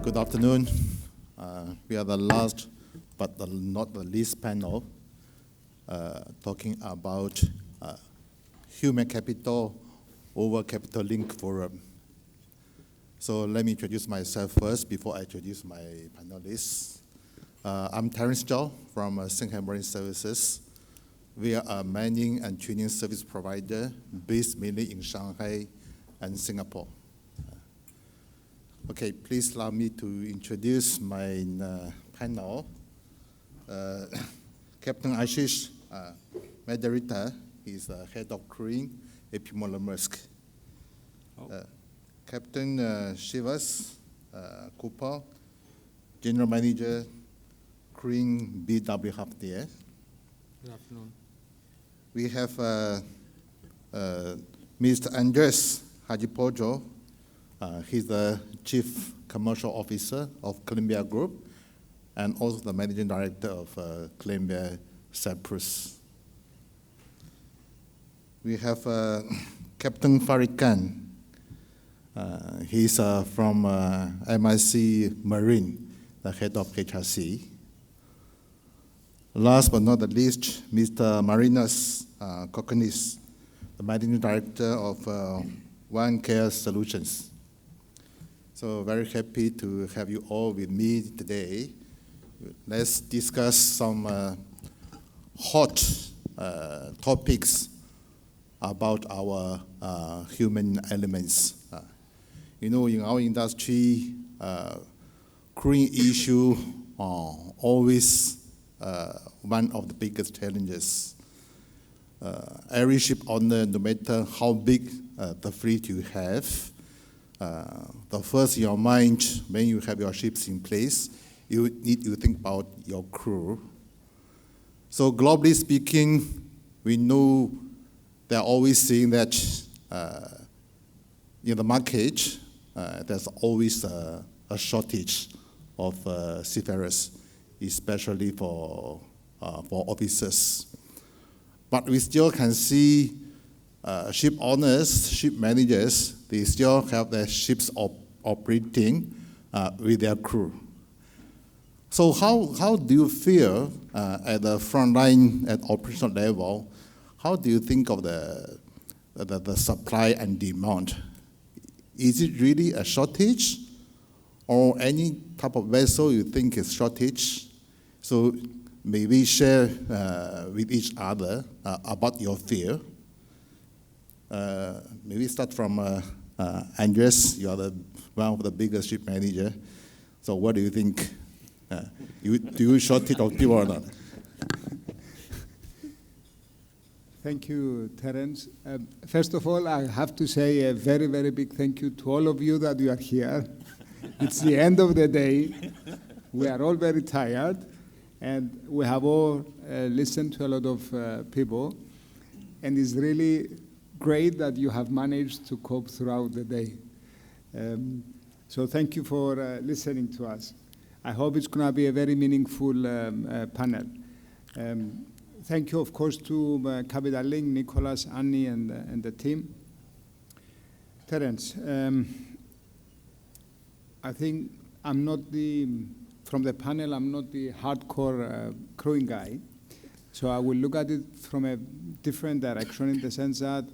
Good afternoon. We are the last, but not the least panel, talking about human capital over capital link forum. So let me introduce myself first before I introduce my panelists. I'm Terence Zhao from Singhai Marine Services. We are a mining and training service provider based mainly in Shanghai and Singapore. Okay, please allow me to introduce my panel. Captain Ashish, Mediratta, he's the head of crewing at Moller Maersk. Captain Shivas, Kapoor, General Manager, crewing BW Hafnia. Good afternoon. We have Mr. Andreas Hadjipetrou. He's the Chief Commercial Officer of Columbia Group and also the Managing Director of Columbia Cyprus. We have Captain Farid Khan. He's from MISC Marine, the head of HRC. Last but not the least, Mr. Marinos Kokonis, the Managing Director of One Care Solutions. So very happy to have you all with me today. Let's discuss some hot topics about our human elements. In our industry, crewing issue are always one of the biggest challenges. Every ship owner, no matter how big the fleet you have, the first in your mind when you have your ships in place, you need to think about your crew. So globally speaking, we know they're always saying that in the market, there's always a shortage of seafarers, especially for officers. But we still can see ship owners, ship managers, they still have their ships operating with their crew. So how do you feel at the front line, at operational level, how do you think of the supply and demand? Is it really a shortage or any type of vessel you think is shortage? So may we share with each other about your fear? Maybe start from Andreas. You are one of the biggest ship manager. So what do you think? Do you shortage of people or not? Thank you, Terence. First of all, I have to say a very, very big thank you to all of you that you are here. It's the end of the day. We are all very tired, and we have all listened to a lot of people, and it's really great that you have managed to cope throughout the day. So thank you for listening to us. I hope it's going to be a very meaningful panel. Thank you, of course, to Capital Link, Nicholas, Annie, and the team. Terence, I think from the panel, I'm not the hardcore crewing guy. So I will look at it from a different direction in the sense that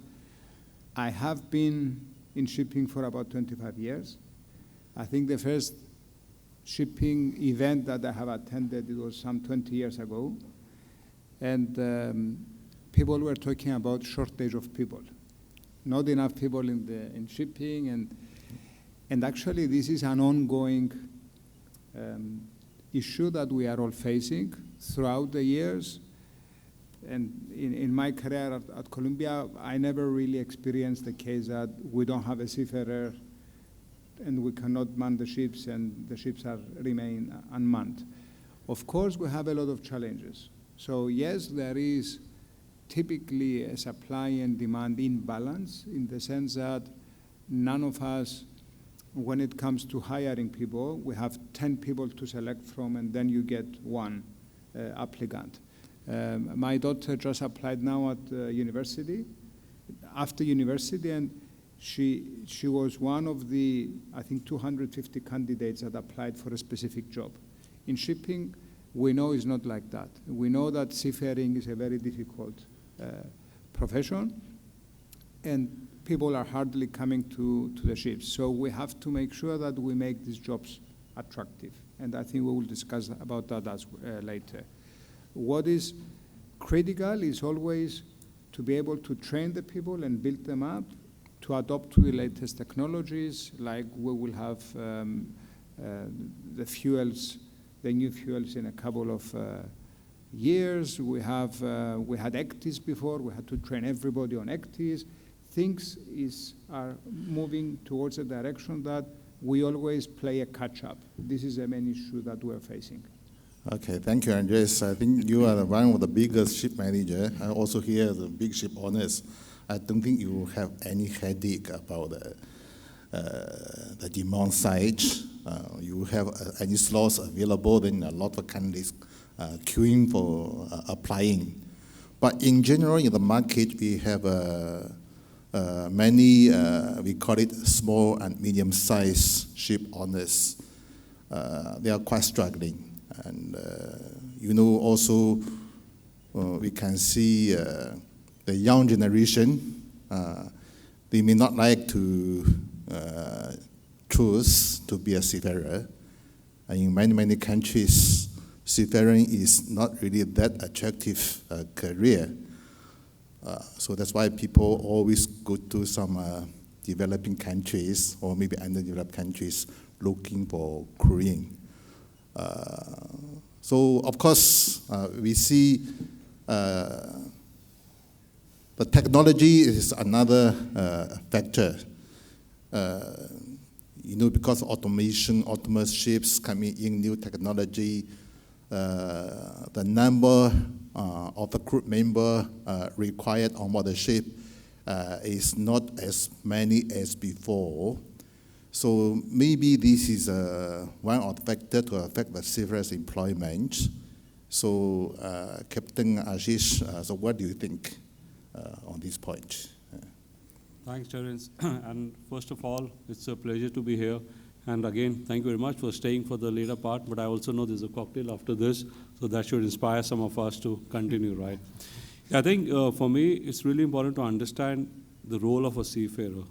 I have been in shipping for about 25 years. I think the first shipping event that I have attended, it was some 20 years ago. And people were talking about shortage of people. Not enough people in shipping. And actually, this is an ongoing issue that we are all facing throughout the years. And in my career at Columbia, I never really experienced the case that we don't have a seafarer and we cannot man the ships and the ships remain unmanned. Of course, we have a lot of challenges. So yes, there is typically a supply and demand imbalance in the sense that none of us, when it comes to hiring people, we have 10 people to select from and then you get one applicant. My daughter just applied now at university, after university, and She was one of the, I think, 250 candidates that applied for a specific job. In shipping, we know it's not like that. We know that seafaring is a very difficult profession, and people are hardly coming to the ships. So we have to make sure that we make these jobs attractive. And I think we will discuss about that as later. What is critical is always to be able to train the people and build them up to adopt to the latest technologies, like we will have the fuels, the new fuels in a couple of years. We had ECTIS before. We had to train everybody on ECTIS. Things are moving towards a direction that we always play a catch-up. This is the main issue that we're facing. Okay, thank you, Andreas. I think you are one of the biggest ship manager. I also hear the big ship owners. I don't think you have any headache about the demand side. You have any slots available, then a lot of candidates queuing for applying. But in general, in the market, we have many, we call it small and medium-sized ship owners. They are quite struggling. And also we can see the young generation, they may not like to choose to be a seafarer. And in many countries, seafaring is not really that attractive career. So that's why people always go to some developing countries or maybe underdeveloped countries looking for crewing. So of course, we see the technology is another factor. Because automation, autonomous ships coming in, new technology, the number of the crew member required on board the ship is not as many as before. So maybe this is one of the factors to affect the seafarers' employment. So Captain Ashish, so what do you think on this point? Thanks, Terence. And first of all, it's a pleasure to be here. And again, thank you very much for staying for the later part. But I also know there's a cocktail after this, so that should inspire some of us to continue, right? I think for me, it's really important to understand the role of a seafarer.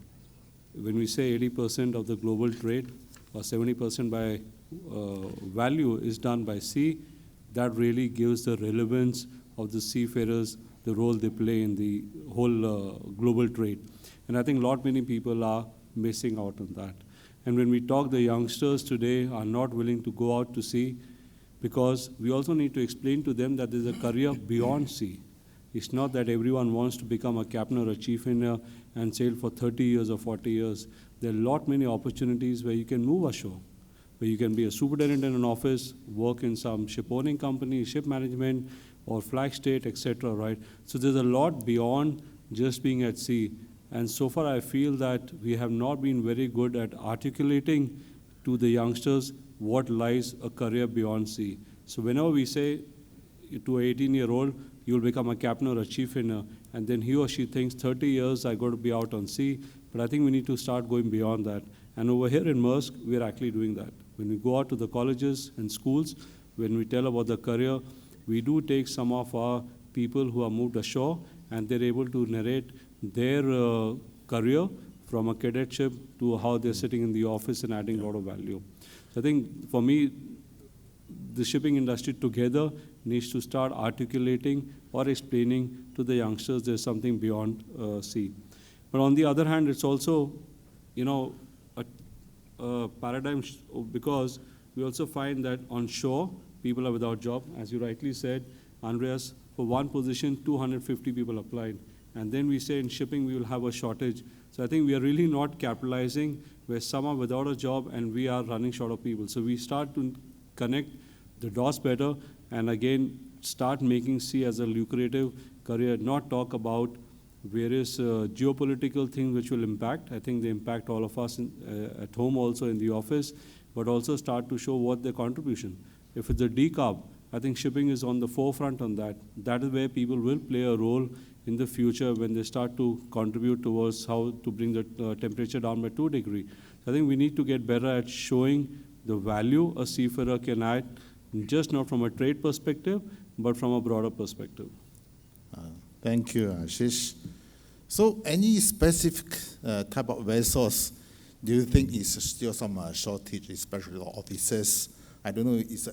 When we say 80% of the global trade or 70% by value is done by sea, that really gives the relevance of the seafarers, the role they play in the whole global trade. And I think many people are missing out on that. And when we talk, the youngsters today are not willing to go out to sea because we also need to explain to them that there's a career beyond sea. It's not that everyone wants to become a captain or a chief engineer and sail for 30 years or 40 years. There are many opportunities where you can move ashore, where you can be a superintendent in an office, work in some ship owning company, ship management, or flag state, etc., right? So there's a lot beyond just being at sea. And so far, I feel that we have not been very good at articulating to the youngsters what lies a career beyond sea. So whenever we say to an 18-year-old, you'll become a captain or a chief engineer, and then he or she thinks 30 years, I got to be out on sea. But I think we need to start going beyond that. And over here in Maersk, we're actually doing that. When we go out to the colleges and schools, when we tell about the career, we do take some of our people who are moved ashore, and they're able to narrate their career from a cadetship to how they're sitting in the office and adding a lot of value. So I think for me, the shipping industry together needs to start articulating or explaining to the youngsters there's something beyond sea. But on the other hand, it's also, a paradigm because we also find that on shore, people are without job. As you rightly said, Andreas, for one position, 250 people applied. And then we say in shipping, we will have a shortage. So I think we are really not capitalizing where some are without a job and we are running short of people. So we start to connect the dots better and again, start making sea as a lucrative career, not talk about various geopolitical things which will impact. I think they impact all of us at home also in the office, but also start to show what their contribution. If it's a decarb, I think shipping is on the forefront on that. That is where people will play a role in the future when they start to contribute towards how to bring the temperature down by 2 degrees. So I think we need to get better at showing the value a seafarer can add, just not from a trade perspective, but from a broader perspective. Thank you, Ashish. So any specific type of vessels do you think is still some shortage, especially officers? I don't know, is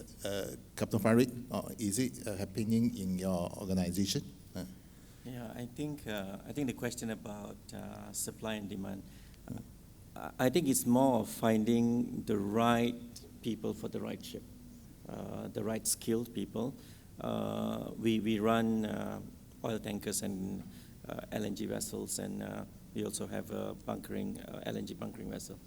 Captain Farid, is it happening in your organization? Yeah, I think the question about supply and demand, I think it's more of finding the right people for the right ship, the right skilled people. We run oil tankers and LNG vessels, and we also have a LNG bunkering vessel.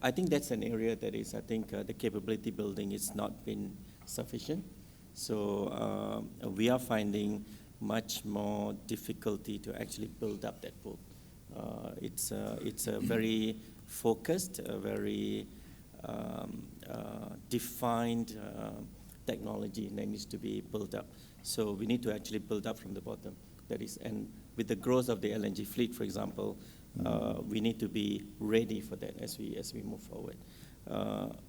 I think that's an area that is, I think the capability building is not been sufficient. So we are finding much more difficulty to actually build up that pool. It's a very focused, a very defined technology that needs to be built up. So we need to actually build up from the bottom. That is, and with the growth of the LNG fleet, for example, we need to be ready for that as we move forward.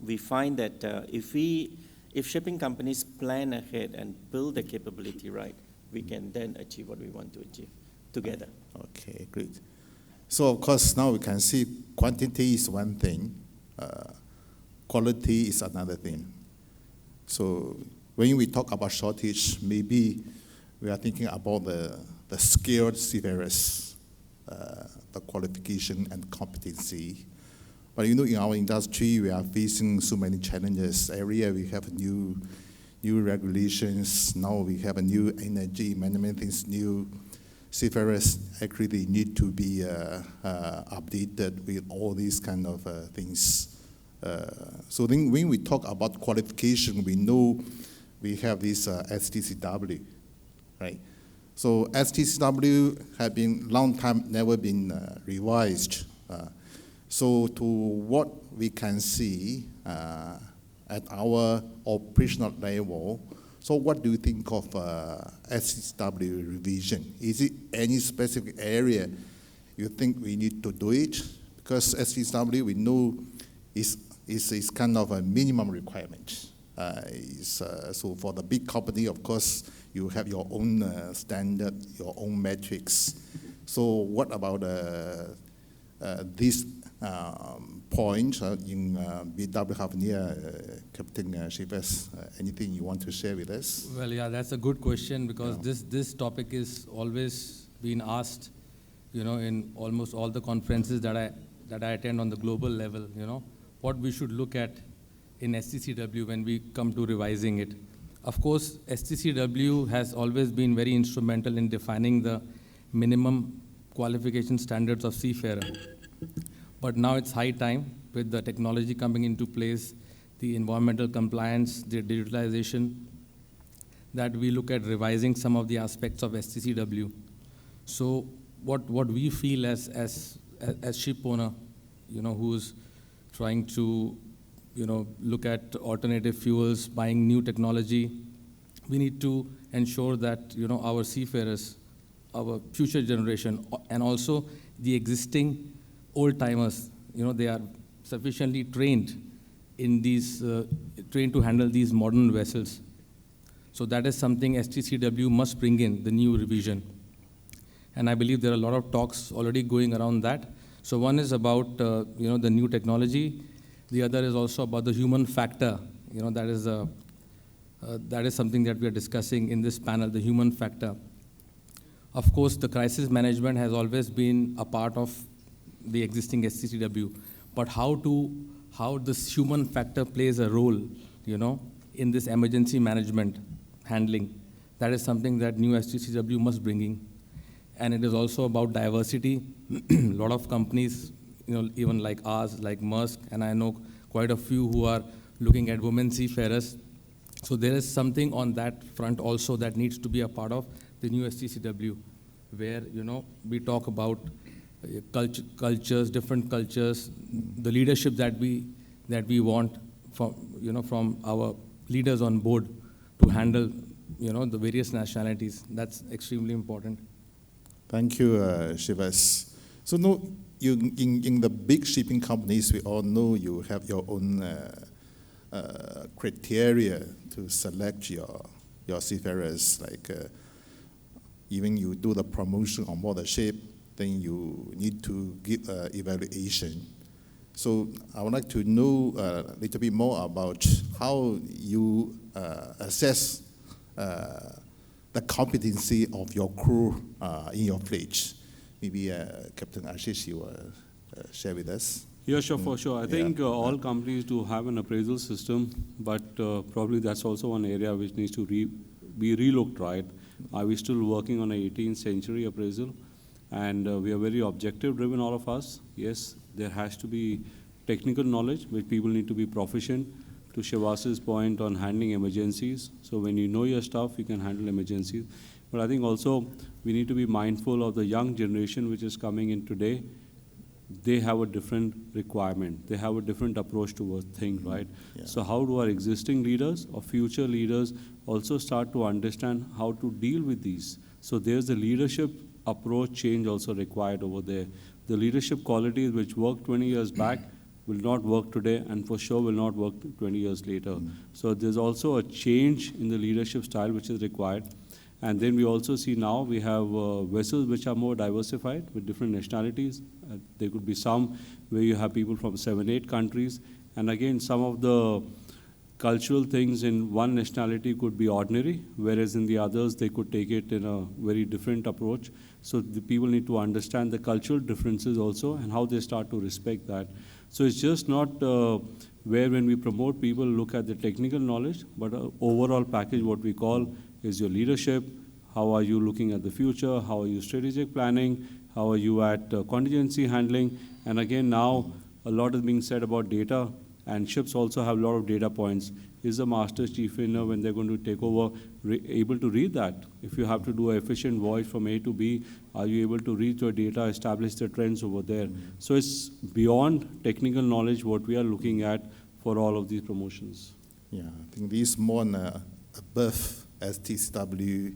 We find that if shipping companies plan ahead and build the capability right, we can then achieve what we want to achieve together. Okay, great. So of course now we can see quantity is one thing, quality is another thing. So when we talk about shortage, maybe we are thinking about the skilled seafarers, the qualification and competency. But you know, in our industry, we are facing so many challenges. Every year we have new regulations. Now we have a new energy management things, new seafarers actually need to be updated with all these kind of things. So then when we talk about qualification, we know we have this STCW, right? So STCW have been long time never been revised. So to what we can see at our operational level, so what do you think of STCW revision? Is it any specific area you think we need to do it? Because STCW we know is kind of a minimum requirement. So for the big company, of course, you have your own standard, your own metrics. So what about this point in BW Hafnia, Captain Shivas? Anything you want to share with us? Well, yeah, that's a good question because this topic is always being asked, you know, in almost all the conferences that I attend on the global level, you know, what we should look at in STCW when we come to revising it. Of course, STCW has always been very instrumental in defining the minimum qualification standards of seafarer. But now it's high time with the technology coming into place, the environmental compliance, the digitalization, that we look at revising some of the aspects of STCW. So what we feel as ship owner, you know, who's trying to, you know, look at alternative fuels, buying new technology, we need to ensure that, you know, our seafarers, our future generation, and also the existing old-timers, you know, they are sufficiently trained in these, trained to handle these modern vessels. So that is something STCW must bring in, the new revision. And I believe there are a lot of talks already going around that. So one is about, you know, the new technology. The other is also about the human factor. You know, that is something that we are discussing in this panel, the human factor. Of course, the crisis management has always been a part of the existing STCW, but how this human factor plays a role, you know, in this emergency management handling, that is something that new STCW must bring in. And it is also about diversity. A lot of companies, you know, even like ours, like Maersk, and I know quite a few who are looking at women seafarers. So there is something on that front also that needs to be a part of the new STCW, where, you know, we talk about cultures, different cultures, the leadership that we want from, you know, from our leaders on board to handle, you know, the various nationalities. That's extremely important. Thank you, Shivas. So no, in the big shipping companies, we all know you have your own criteria to select your seafarers. Like even you do the promotion on board the ship, then you need to give evaluation. So I would like to know a little bit more about how you assess the competency of your crew in your fleet. Maybe Captain Ashish, you will share with us. Yeah, sure, for sure. I think all companies do have an appraisal system, but probably that's also one area which needs to be relooked, right? Are we still working on an 18th century appraisal? And we are very objective driven, all of us. Yes, there has to be technical knowledge, which people need to be proficient. To Shivas's point on handling emergencies. So when you know your stuff, you can handle emergencies. But I think also we need to be mindful of the young generation which is coming in today. They have a different requirement. They have a different approach towards things, right? Yeah. So how do our existing leaders or future leaders also start to understand how to deal with these? So there's a leadership approach change also required over there. The leadership qualities which worked 20 years back will not work today and for sure will not work 20 years later. So there's also a change in the leadership style which is required. And then we also see now we have vessels which are more diversified with different nationalities. There could be some where you have people from 7, 8 countries. And again, some of the cultural things in one nationality could be ordinary, whereas in the others they could take it in a very different approach. So the people need to understand the cultural differences also and how they start to respect that. So it's just not where when we promote people look at the technical knowledge, but overall package what we call is your leadership. How are you looking at the future? How are you strategic planning? How are you at contingency handling? And again, now a lot is being said about data, and ships also have a lot of data points. Is the master chief engineer, when they're going to take over, able to read that? If you have to do an efficient voyage from A to B, are you able to read your data, establish the trends over there? So it's beyond technical knowledge what we are looking at for all of these promotions. Yeah, I think this is more above STCW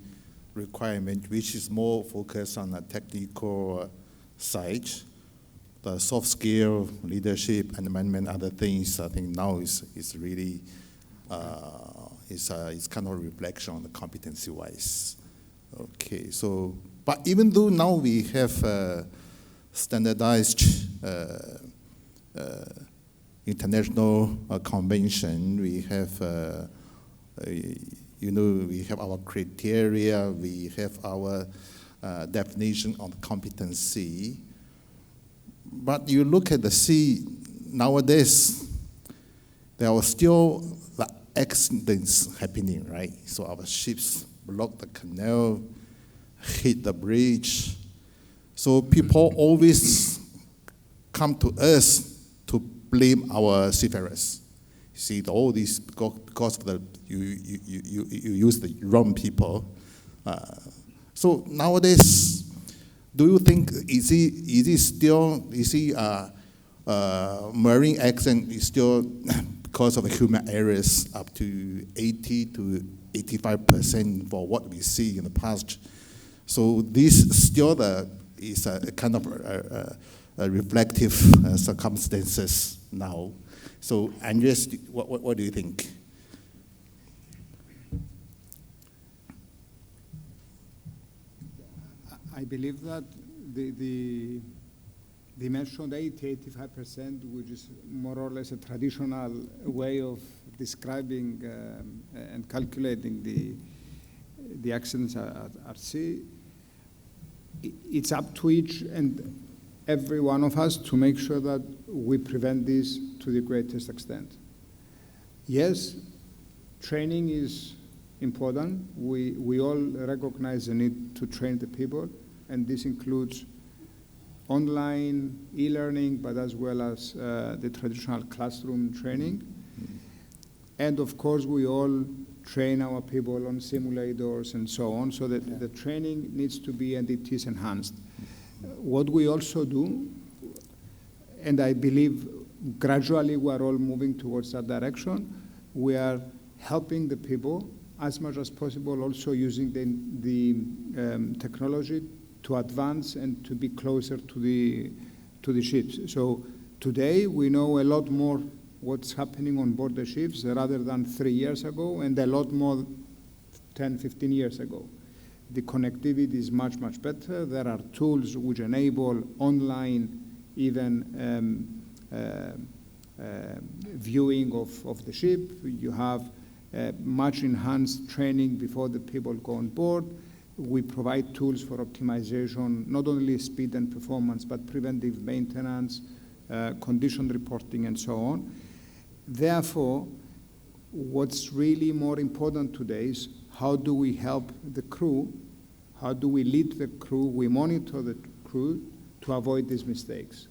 requirement, which is more focused on the technical side. The soft skill, leadership, and management, other things, I think now is really, it's kind of a reflection on the competency-wise. Okay, so, but even though now we have standardized international convention, we have, we have our criteria, we have our definition of competency. But you look at the sea nowadays, there are still the accidents happening, right? So our ships block the canal, hit the bridge. So people always come to us to blame our seafarers. You see, all this because of you use the wrong people. So nowadays, do you think marine accident is still because of human errors up to 80 to 85% for what we see in the past? So this still is a kind of a reflective circumstances now. So Andreas, what do you think? I believe that the mentioned 80–85%, which is more or less a traditional way of describing and calculating the accidents at sea, it's up to each and every one of us to make sure that we prevent this to the greatest extent. Yes, training is important. We all recognize the need to train the people, and this includes online e-learning, but as well as the traditional classroom training. And of course, we all train our people on simulators and so on, so that the training needs to be, and it is enhanced. What we also do, and I believe gradually we are all moving towards that direction, we are helping the people as much as possible, also using the technology advance and to be closer to the ships. So today we know a lot more what's happening on board the ships rather than 3 years ago, and a lot more 10, 15 years ago. The connectivity is much, much better. There are tools which enable online even viewing of the ship. You have much enhanced training before the people go on board. We provide tools for optimization, not only speed and performance, but preventive maintenance, condition reporting, and so on. Therefore, what's really more important today is how do we help the crew, how do we lead the crew, we monitor the crew to avoid these mistakes.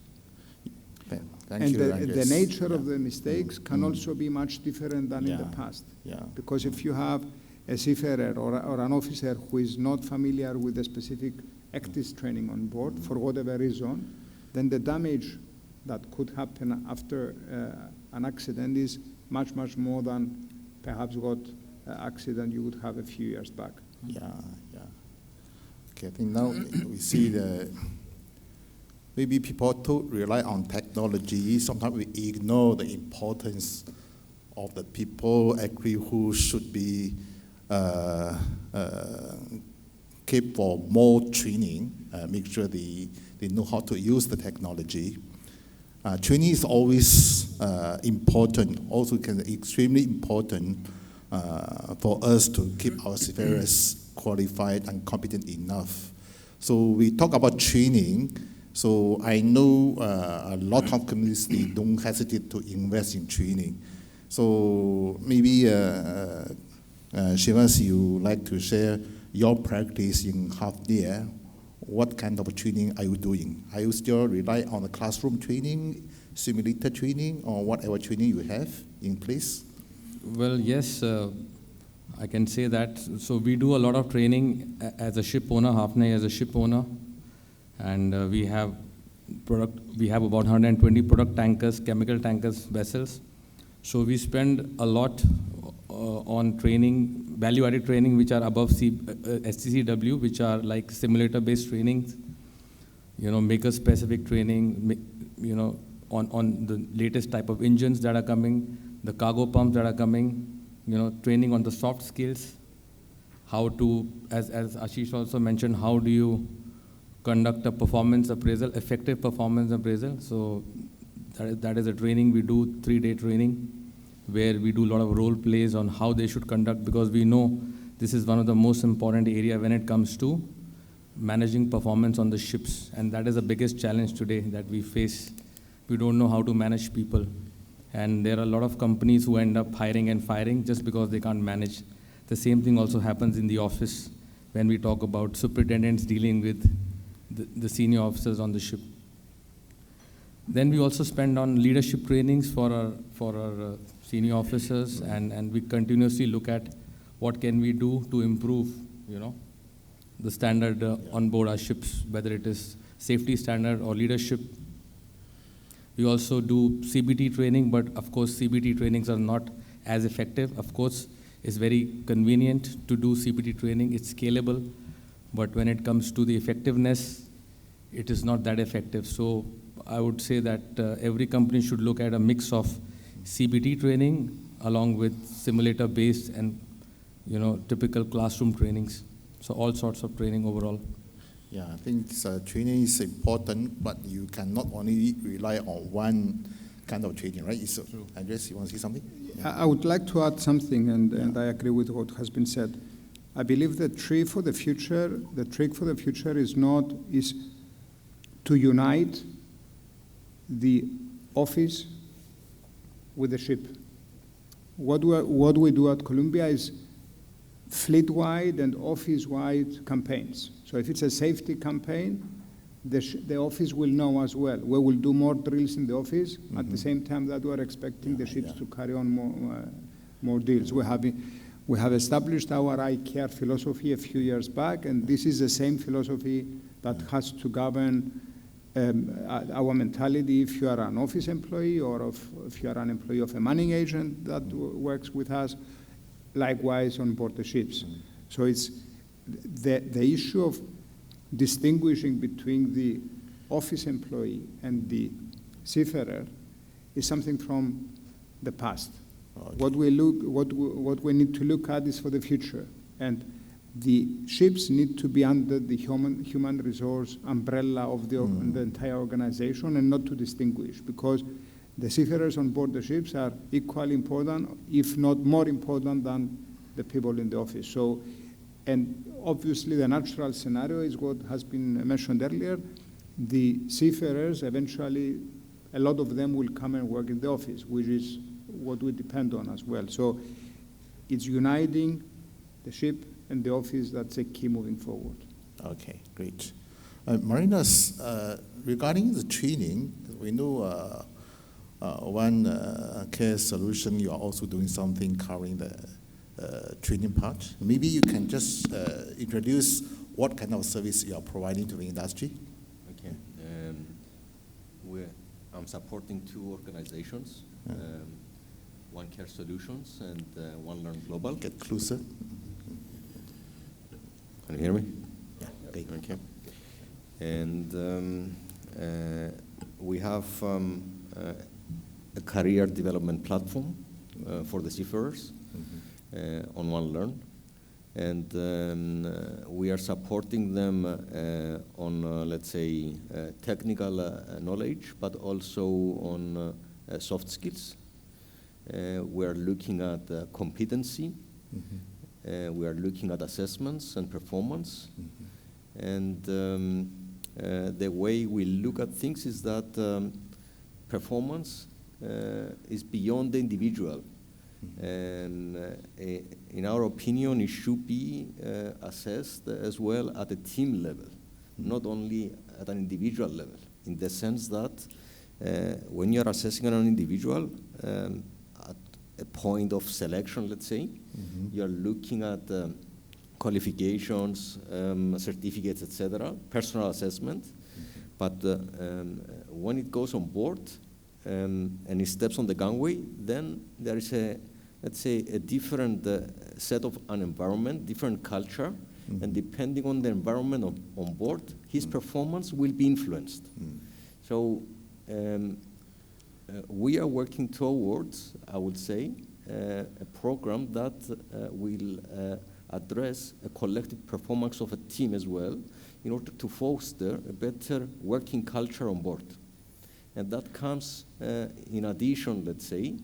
Thank you, the nature of the mistakes can also be much different than in the past. Because if you have a seafarer or an officer who is not familiar with the specific ECTIS training on board, for whatever reason, then the damage that could happen after an accident is much, much more than perhaps what accident you would have a few years back. Okay, I think now we see maybe people too rely on technology. Sometimes we ignore the importance of the people actually who should be kept for more training, make sure they know how to use the technology. Training is always important, also extremely important for us to keep our seafarers qualified and competent enough. So we talk about training. So I know a lot of companies, they don't hesitate to invest in training. So maybe Shivas, you like to share your practice in Hafnia. What kind of training are you doing? Are you still rely on the classroom training, simulator training, or whatever training you have in place? Well, yes, I can say that. So we do a lot of training as a ship owner, Hafnia as a ship owner, and we have about 120 product tankers, chemical tankers, vessels. So we spend a lot on training, value-added training, which are above STCW, which are like simulator-based trainings, maker-specific training, on the latest type of engines that are coming, the cargo pumps that are coming, training on the soft skills, how to, as Ashish also mentioned, how do you conduct a performance appraisal, effective performance appraisal. So that is a training we do, 3-day training, where we do a lot of role plays on how they should conduct, because we know this is one of the most important area when it comes to managing performance on the ships. And that is the biggest challenge today that we face. We don't know how to manage people. And there are a lot of companies who end up hiring and firing just because they can't manage. The same thing also happens in the office when we talk about superintendents dealing with the senior officers on the ship. Then we also spend on leadership trainings for our senior officers, and we continuously look at what can we do to improve, the standard on board our ships, whether it is safety standard or leadership. We also do CBT training, but of course CBT trainings are not as effective. Of course, it's very convenient to do CBT training, it's scalable, but when it comes to the effectiveness, it is not that effective. So I would say that every company should look at a mix of CBT training along with simulator-based and typical classroom trainings. So all sorts of training overall. Yeah, I think training is important, but you cannot only rely on one kind of training, right? So, Andreas, you want to say something? I would like to add something, and I agree with what has been said. I believe the trick for the future is to unite the office with the ship. What we do at Columbia is fleet-wide and office-wide campaigns. So if it's a safety campaign, the office will know as well. We will do more drills in the office at the same time that we are expecting the ships to carry on more deals. We have established our I Care philosophy a few years back, and this is the same philosophy that has to govern our mentality if you are an office employee or if you are an employee of a manning agent that works with us, likewise on board the ships. So it's the issue of distinguishing between the office employee and the seafarer is something from the past. Okay. What we need to look at is for the future, and the ships need to be under the human resource umbrella of the entire organization, and not to distinguish, because the seafarers on board the ships are equally important, if not more important, than the people in the office. So, and obviously the natural scenario is what has been mentioned earlier. The seafarers eventually, a lot of them will come and work in the office, which is what we depend on as well. So it's uniting the ship and the office that's a key moving forward. Okay, great. Marinas, regarding the training, we know one care solution, you are also doing something covering the training part. Maybe you can just introduce what kind of service you are providing to the industry. Okay. I'm supporting two organizations, One Care Solutions and One Learn Global. Get closer. Can you hear me? Yeah, okay. Okay. And we have a career development platform for the seafarers on One Learn. And we are supporting them on, let's say, technical knowledge, but also on soft skills. We are looking at competency. We are looking at assessments and performance. And the way we look at things is that performance is beyond the individual. And in our opinion, it should be assessed as well at a team level, not only at an individual level, in the sense that when you're assessing an individual at a point of selection, let's say, you're looking at qualifications, certificates, etc., personal assessment. But when it goes on board and it steps on the gangway, then there is a, let's say, a different set of an environment, different culture, and depending on the environment on board, his performance will be influenced. So we are working towards, I would say, a program that will address a collective performance of a team as well, in order to foster a better working culture on board. And that comes in addition, let's say,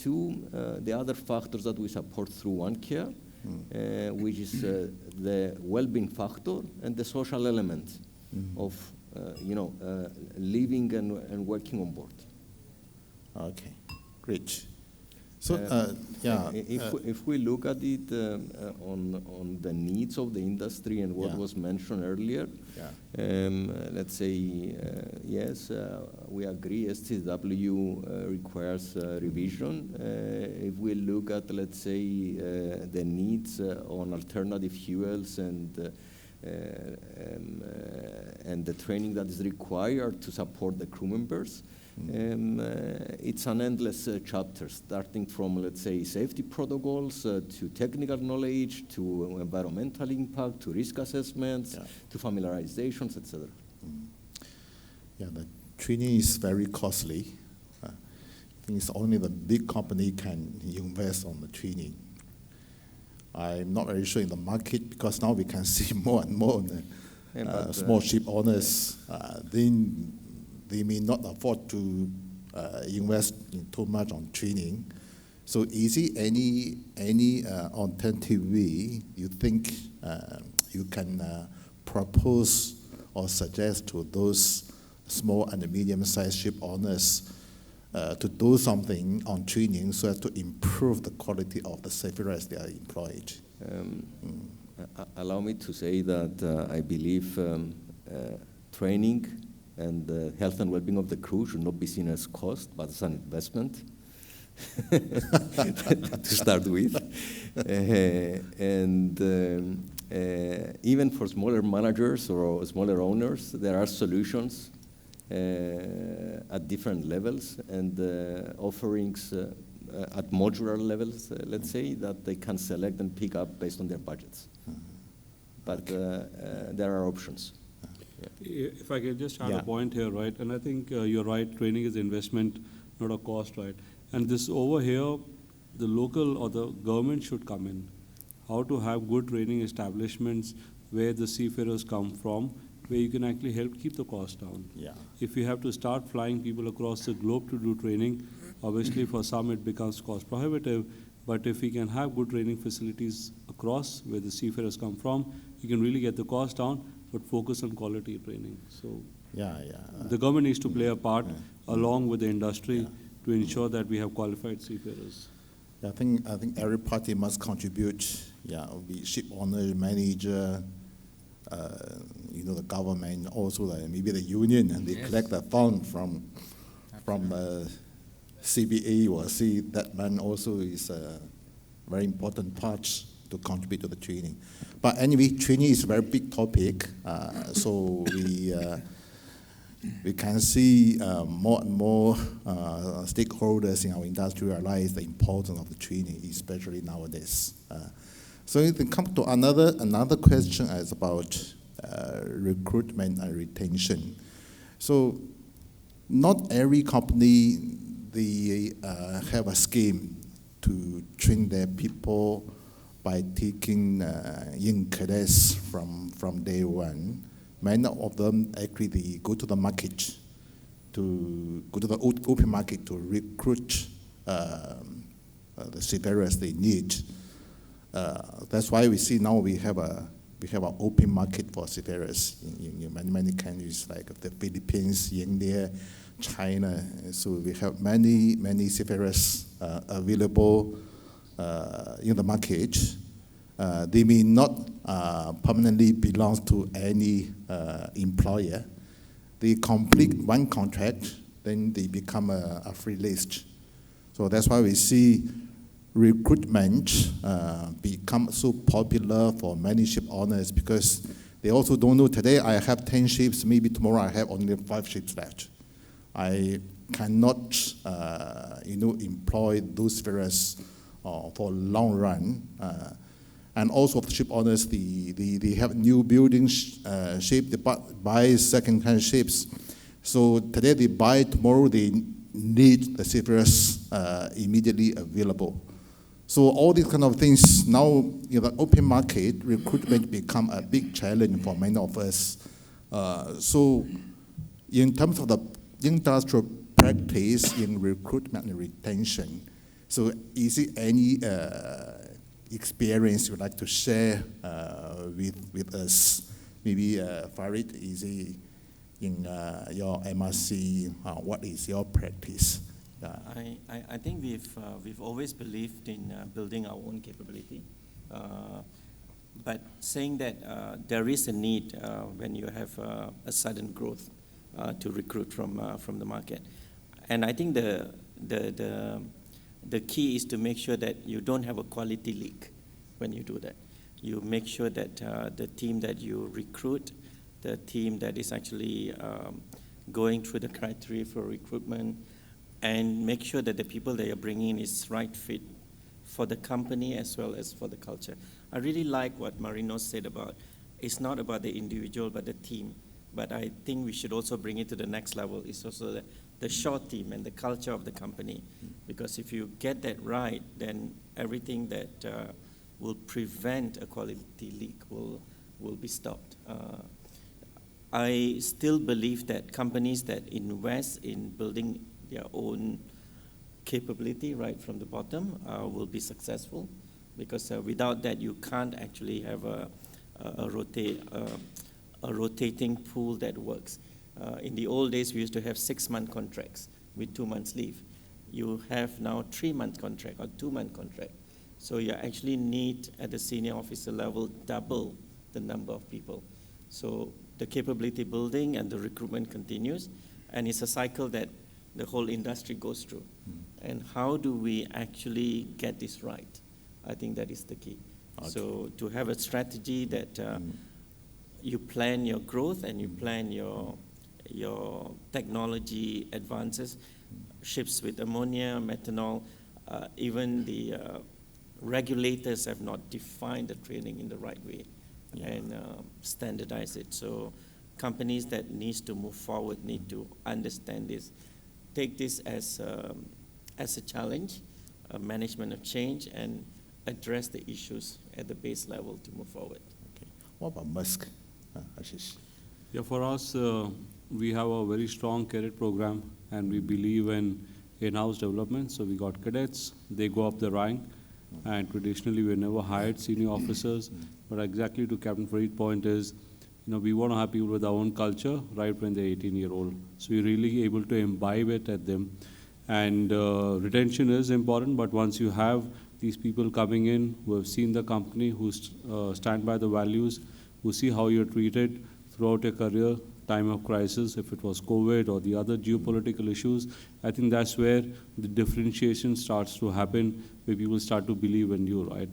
to the other factors that we support through One Care, which is the well-being factor and the social element of, living and working on board. Okay, great. So, if we look at it on the needs of the industry and what was mentioned earlier, let's say, yes, we agree STW requires revision. If we look at, let's say, the needs on alternative fuels and the training that is required to support the crew members, it's an endless chapter, starting from, let's say, safety protocols, to technical knowledge, to environmental impact, to risk assessments, to familiarizations, etc. Yeah, the training is very costly. I think it's only the big company can invest on the training. I'm not very sure in the market, because now we can see more and more small ship owners. They may not afford to invest too much on training. So is it any alternative way you think you can propose or suggest to those small and medium-sized ship owners to do something on training so as to improve the quality of the seafarers they are employed? Allow me to say that I believe training and the health and well-being of the crew should not be seen as cost, but as an investment to start with. Even for smaller managers or smaller owners, there are solutions at different levels and offerings at modular levels, let's say, that they can select and pick up based on their budgets. but there are options. If I can just add Yeah. a point here, right? And I think you're right, training is investment, not a cost, right? And this over here, the local or the government should come in. How to have good training establishments where the seafarers come from, where you can actually help keep the cost down. Yeah. If you have to start flying people across the globe to do training, obviously for some it becomes cost prohibitive, but if we can have good training facilities across where the seafarers come from, you can really get the cost down, but focus on quality training. So Yeah. the government needs to play a part along with the industry to ensure that we have qualified seafarers. I think every party must contribute. Yeah, be ship owner, manager, the government, also maybe the union, and they collect the fund from CBA or C. That man also is a very important part to contribute to the training. But anyway, training is a very big topic. So we can see more and more stakeholders in our industry realize the importance of the training, especially nowadays. So it comes to another question is about recruitment and retention. So not every company, they have a scheme to train their people by taking young cadets from day one. Many of them actually they go to the market, to go to the open market to recruit the seafarers they need. That's why we see now we have an open market for seafarers in many countries like the Philippines, India, China. So we have many seafarers available in the market. They may not permanently belong to any employer. They complete one contract, then they become a free list. So that's why we see recruitment become so popular for many ship owners, because they also don't know, today I have 10 ships, maybe tomorrow I have only 5 ships left. I cannot employ those seafarers for long run. And also the ship owners, they have new building ship, they buy second-hand ships. So today they buy, tomorrow they need the seafarers immediately available. So all these kind of things, now in the open market, recruitment become a big challenge for many of us. So in terms of the industrial practice in recruitment and retention, so is it any experience you'd like to share with us? Maybe Farid, is it in your MRC, what is your practice? I think we've always believed in building our own capability, but saying that there is a need when you have a sudden growth to recruit from the market, and I think the key is to make sure that you don't have a quality leak when you do that. You make sure that the team that you recruit, the team that is actually going through the criteria for recruitment, and make sure that the people that you're bringing in is right fit for the company as well as for the culture. I really like what Marino said about, it's not about the individual but the team, but I think we should also bring it to the next level. It's also the short team and the culture of the company, because if you get that right, then everything that will prevent a quality leak will be stopped. I still believe that companies that invest in building their own capability right from the bottom will be successful, because without that you can't actually have a rotating pool that works. In the old days we used to have 6-month contracts with 2 months leave. You have now 3-month contract or 2-month contract. So you actually need at the senior officer level double the number of people. So the capability building and the recruitment continues, and it's a cycle that the whole industry goes through. And how do we actually get this right? I think that is the key. Okay. So to have a strategy that you plan your growth and you plan your technology advances, ships with ammonia, methanol, even the regulators have not defined the training in the right way. and standardize it. So companies that needs to move forward need to understand this, take this as a challenge, a management of change, and address the issues at the base level to move forward. Okay. What about MISC, Ashish? Yeah, for us, we have a very strong cadet program, and we believe in-house development. So we got cadets, they go up the rank, and traditionally we never hired senior officers. But exactly to Captain Farid's point is, we want to have people with our own culture right when they're 18-year-old. So we're really able to imbibe it at them. And retention is important, but once you have these people coming in who have seen the company, who stand by the values, who see how you're treated throughout your career, time of crisis, if it was COVID or the other geopolitical issues, I think that's where the differentiation starts to happen, where people start to believe in you, right?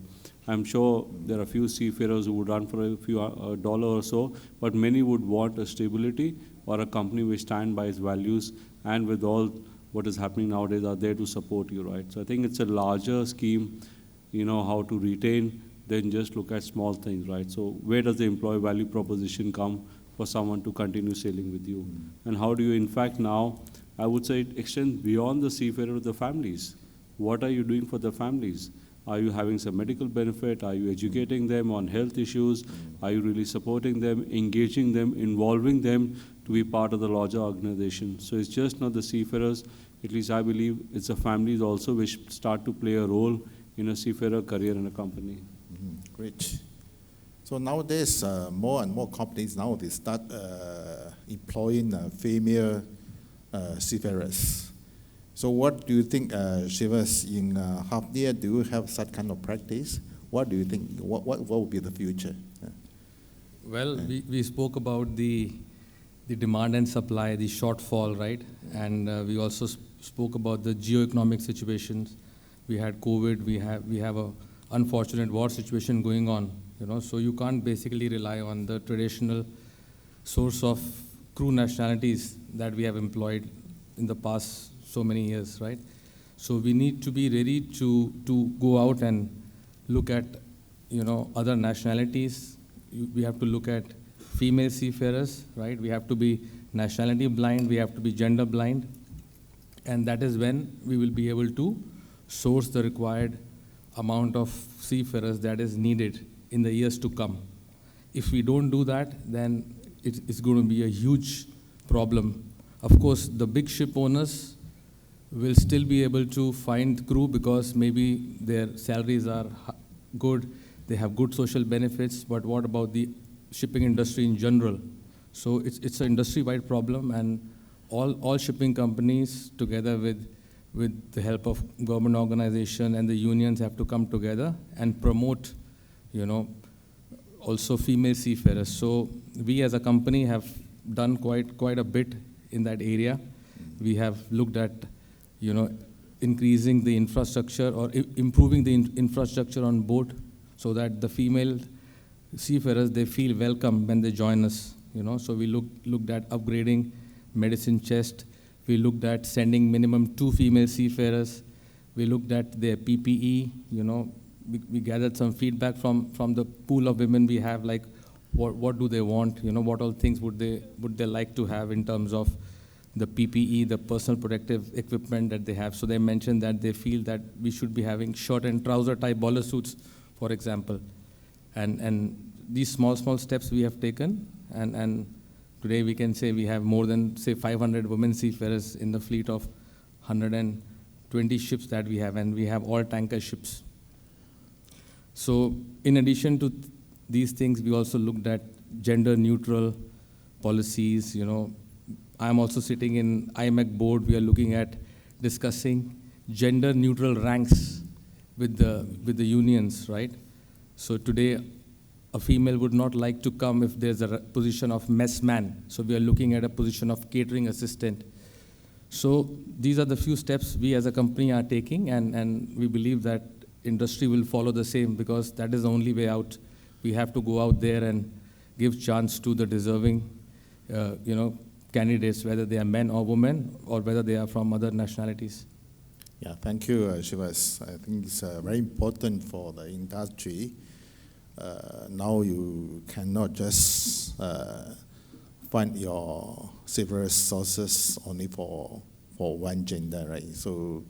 I'm sure there are a few seafarers who would run for a few dollar or so, but many would want a stability or a company which stand by its values, and with all what is happening nowadays are there to support you, right? So I think it's a larger scheme, how to retain than just look at small things, right? So where does the employee value proposition come for someone to continue sailing with you? And how do you, in fact, now, I would say it extends beyond the seafarer to the families. What are you doing for the families? Are you having some medical benefit? Are you educating them on health issues? Are you really supporting them, engaging them, involving them to be part of the larger organization? So it's just not the seafarers, at least I believe it's the families also which start to play a role in a seafarer career in a company. Great. So nowadays, more and more companies nowadays start employing female seafarers. So what do you think, Shivas, in Hafnia, do you have such kind of practice? What do you think, what will be the future? Well, we spoke about the demand and supply, the shortfall, right? And we also spoke about the geo-economic situations. We had COVID, we have a unfortunate war situation going on, so you can't basically rely on the traditional source of crew nationalities that we have employed in the past so many years, right? So we need to be ready to go out and look at, other nationalities. We have to look at female seafarers, right? We have to be nationality blind, we have to be gender blind, and that is when we will be able to source the required amount of seafarers that is needed in the years to come. If we don't do that, then it's going to be a huge problem. Of course, the big ship owners will still be able to find crew because maybe their salaries are good, they have good social benefits, but what about the shipping industry in general? So it's an industry-wide problem, and all shipping companies together with the help of government organization and the unions have to come together and promote, also female seafarers. So we as a company have done quite a bit in that area. We have looked at, increasing the infrastructure or improving the infrastructure on board so that the female seafarers, they feel welcome when they join us, So we looked at upgrading medicine chest. We looked at sending minimum 2 female seafarers. We looked at their PPE, we gathered some feedback from the pool of women we have, like what do they want, what all things would they like to have in terms of the PPE, the personal protective equipment that they have. So they mentioned that they feel that we should be having shirt and trouser type boiler suits, for example. And these small steps we have taken, and today we can say we have more than, say, 500 women seafarers in the fleet of 120 ships that we have, and we have all tanker ships. So in addition to these things, we also looked at gender neutral policies, I'm also sitting in IMEC board. We are looking at discussing gender neutral ranks with the unions, right? So today, a female would not like to come if there's a position of mess man. So we are looking at a position of catering assistant. So these are the few steps we as a company are taking, and we believe that industry will follow the same, because that is the only way out. We have to go out there and give chance to the deserving, candidates, whether they are men or women, or whether they are from other nationalities. Yeah, thank you, Shivas. I think it's very important for the industry now you cannot just find your several sources only for one gender, right? So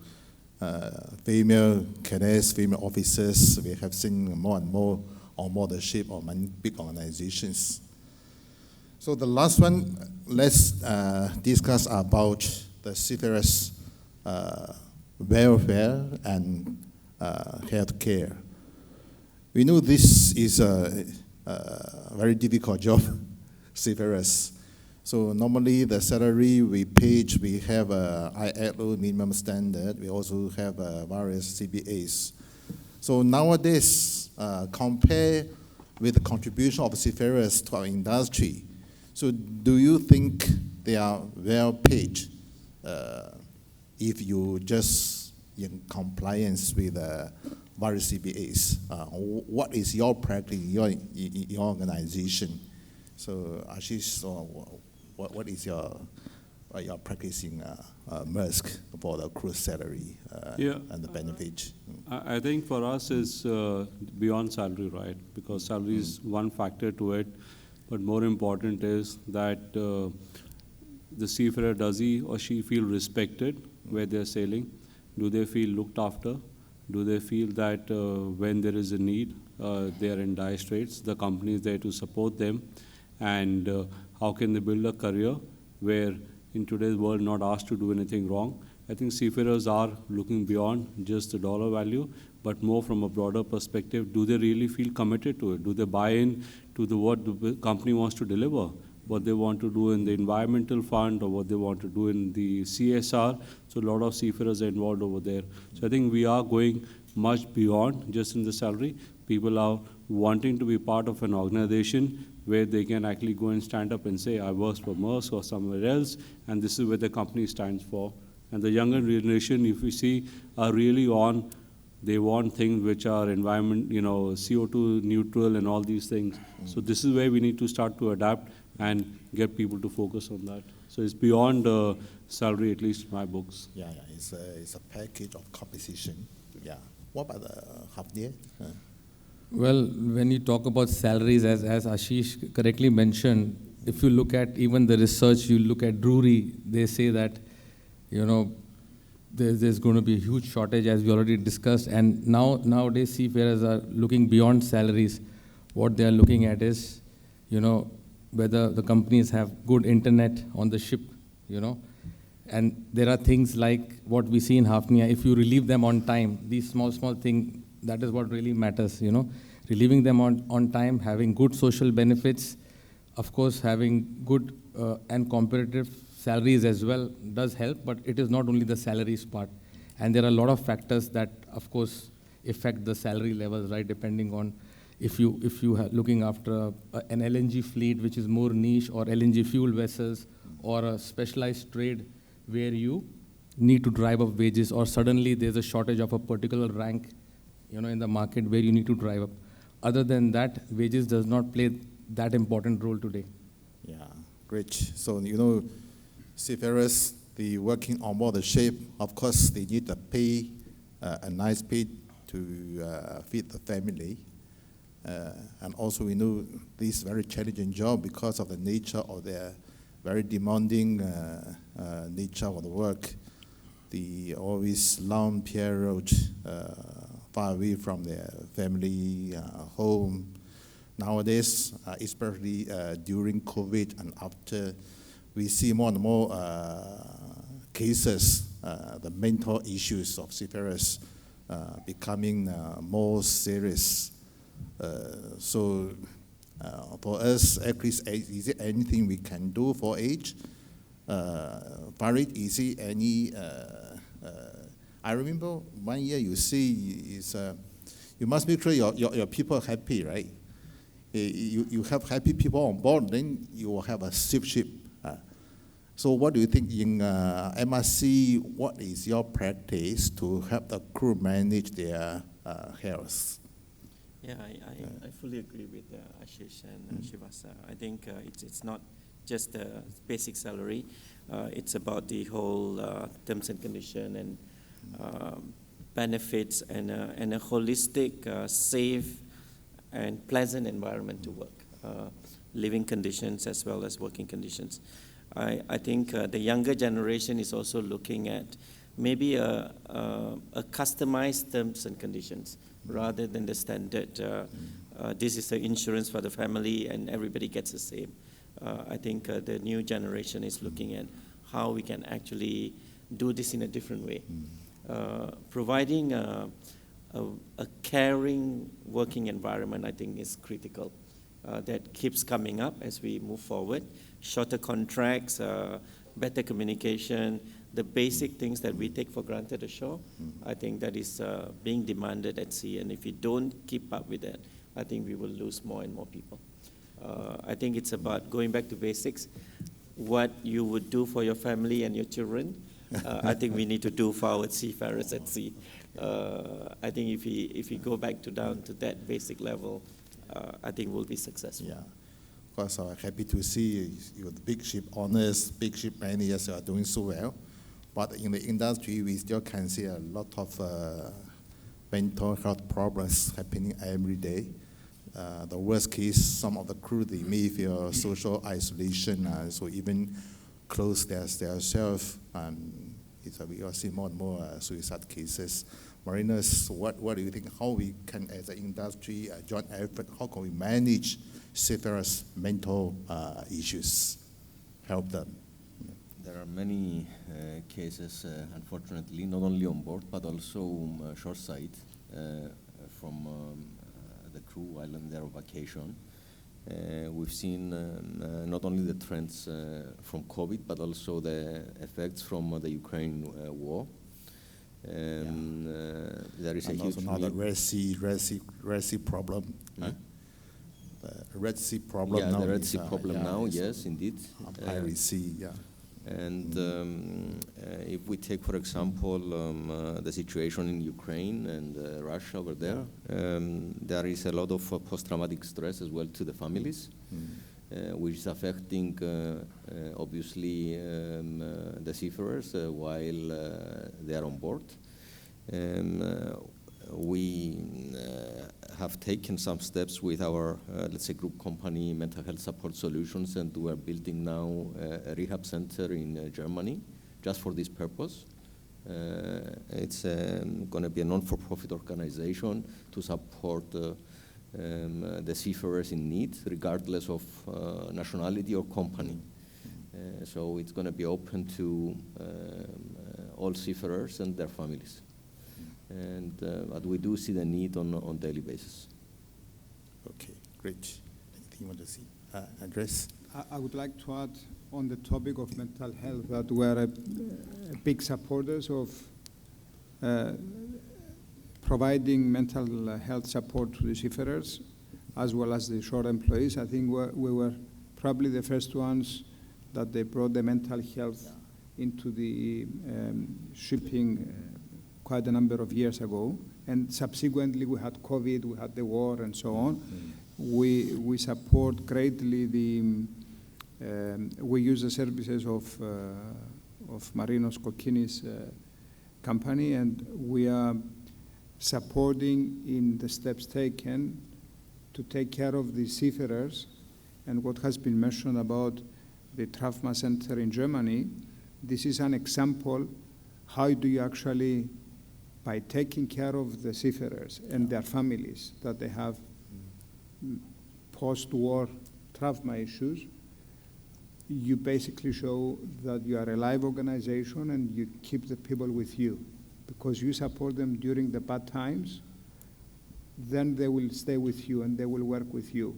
female cadets, female officers, we have seen more and more on board the ship or many big organizations. So the last one, let's discuss about the seafarers' welfare and health care. We know this is a very difficult job, seafarers. So normally the salary we pay, we have a ILO minimum standard. We also have various CBAs. So nowadays, compare with the contribution of seafarers to our industry. So do you think they are well paid if you just in compliance with various CBAs? What is your practice in your organization? So Ashish, what is your practice in Maersk for the crew salary and the benefit? I think for us it's beyond salary, right? Because salary is one factor to it, but more important is that the seafarer, does he or she feel respected where they're sailing? Do they feel looked after? Do they feel that when there is a need, they are in dire straits, the company is there to support them? And how can they build a career where in today's world not asked to do anything wrong? I think seafarers are looking beyond just the dollar value, but more from a broader perspective. Do they really feel committed to it? Do they buy in to what the company wants to deliver? What they want to do in the environmental fund or what they want to do in the CSR? So a lot of seafarers are involved over there. So I think we are going much beyond just in the salary. People are wanting to be part of an organization where they can actually go and stand up and say, I work for Maersk or somewhere else, and this is where the company stands for. And the younger generation, if we see, are really on, they want things which are environment, CO2 neutral and all these things. So this is where we need to start to adapt and get people to focus on that. So it's beyond salary, at least in my books. Yeah, it's a package of compensation. Yeah. What about Hafnia? Well, when you talk about salaries, as Ashish correctly mentioned, if you look at even the research, you look at Drury, they say that, there's going to be a huge shortage, as we already discussed. And nowadays, seafarers are looking beyond salaries. What they are looking at is, whether the companies have good internet on the ship, And there are things like what we see in Hafnia. If you relieve them on time, these small things, that is what really matters, Relieving them on time, having good social benefits, of course, having good and competitive salaries as well does help, but it is not only the salaries part. And there are a lot of factors that, of course, affect the salary levels, right, depending on if you are looking after an LNG fleet, which is more niche, or LNG fuel vessels, or a specialized trade where you need to drive up wages, or suddenly there's a shortage of a particular rank, in the market where you need to drive up. Other than that, wages does not play that important role today. Yeah, great. So, seafarers, the working on board the ship, of course, they need a nice pay to feed the family. And also we know this very challenging job because of the nature of their very demanding nature of the work. The always long period far away from their family, home. Nowadays, especially during COVID and after, we see more and more cases, the mental issues of seafarers becoming more serious. So for us, at least, is there anything we can do for age? Farid, is there any, I remember 1 year you see is, you must make sure your people are happy, right? You have happy people on board, then you will have a safe ship. So what do you think in MISC, what is your practice to help the crew manage their health? Yeah, I fully agree with Ashish and Shivas. I think it's not just the basic salary. It's about the whole terms and condition and benefits and a holistic, safe and pleasant environment to work, living conditions as well as working conditions. I think the younger generation is also looking at maybe a customized terms and conditions rather than the standard, this is the insurance for the family and everybody gets the same. I think the new generation is looking at how we can actually do this in a different way. Providing a caring working environment, I think, is critical. That keeps coming up as we move forward. Shorter contracts, better communication, the basic things that we take for granted ashore, I think that is being demanded at sea. And if we don't keep up with that, I think we will lose more and more people. I think it's about going back to basics. What you would do for your family and your children, I think we need to do for our seafarers at sea. I think if we go back down to that basic level, I think we'll be successful. Yeah, of course, I'm happy to see you, the big ship owners, big ship managers are doing so well. But in the industry, we still can see a lot of mental health problems happening every day. The worst case, some of the crew, they may feel social isolation, so even close themselves. We all see more and more suicide cases. Mariners, what do you think? How we can, as an industry, a joint effort, how can we manage seafarers' mental issues, help them? There are many cases, unfortunately, not only on board, but also shoreside from the crew while on their vacation. We've seen not only the trends from COVID, but also the effects from the Ukraine war. There is and a huge also now the Red Sea problem. Huh? The Red Sea problem yeah, now. the Red Sea problem now, it's yes, indeed. Piracy, yeah. And if we take, for example, the situation in Ukraine and Russia over there, there is a lot of post-traumatic stress as well to the families, which is affecting, obviously, the seafarers while they are on board. We have taken some steps with our, let's say, group company, Mental Health Support Solutions, and we are building now a rehab center in Germany just for this purpose. It's going to be a non-for-profit organization to support the seafarers in need, regardless of nationality or company. So it's going to be open to all seafarers and their families. But we do see the need on a daily basis. Okay, great. Anything you want to see? Andreas? I would like to add on the topic of mental health that we are big supporters of providing mental health support to the seafarers as well as the shore employees. I think we were probably the first ones that they brought the mental health into the shipping quite a number of years ago, and subsequently we had COVID, we had the war, and so on. We support greatly the. We use the services of Marinos Kokkinis company, and we are supporting in the steps taken to take care of the seafarers. And what has been mentioned about the trauma center in Germany, this is an example. How do you actually, by taking care of the seafarers and their families that they have post-war trauma issues, you basically show that you are a live organization and you keep the people with you. Because you support them during the bad times, then they will stay with you and they will work with you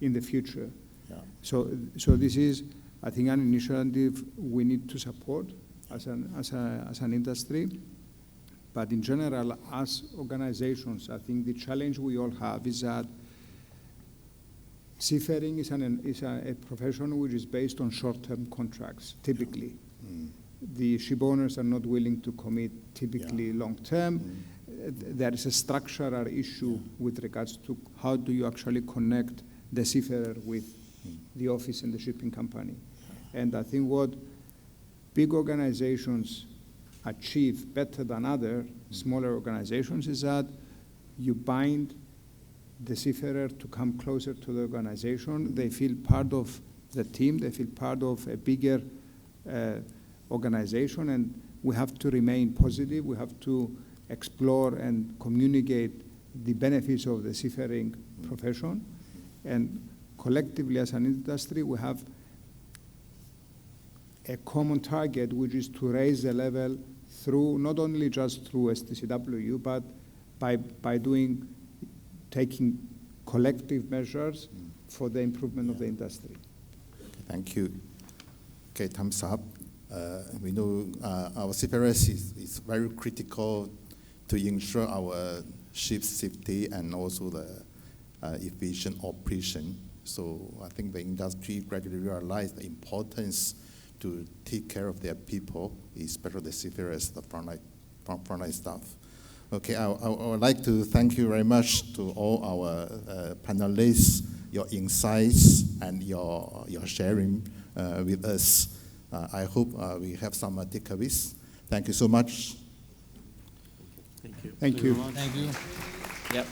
in the future. Yeah. So this is, I think, an initiative we need to support as an industry. But in general, as organizations, I think the challenge we all have is that seafaring is a profession which is based on short-term contracts, typically. The ship owners are not willing to commit typically long-term. There is a structural issue with regards to how do you actually connect the seafarer with the office and the shipping company. And I think what big organizations achieve better than other smaller organizations is that you bind the seafarer to come closer to the organization. They feel part of the team. They feel part of a bigger organization, and we have to remain positive. We have to explore and communicate the benefits of the seafaring profession. And collectively as an industry, we have a common target, which is to raise the level through, not only just through STCW, but by taking collective measures for the improvement of the industry. Thank you. Okay, thumbs up. We know our seafarers is very critical to ensure our ship's safety and also the efficient operation. So I think the industry gradually realized the importance to take care of their people, especially the seafarers, the frontline staff. Okay, I would like to thank you very much to all our panelists, your insights and your sharing with us. I hope we have some takeaways. Thank you so much. Thank you. Thank you. Thank you. Yep.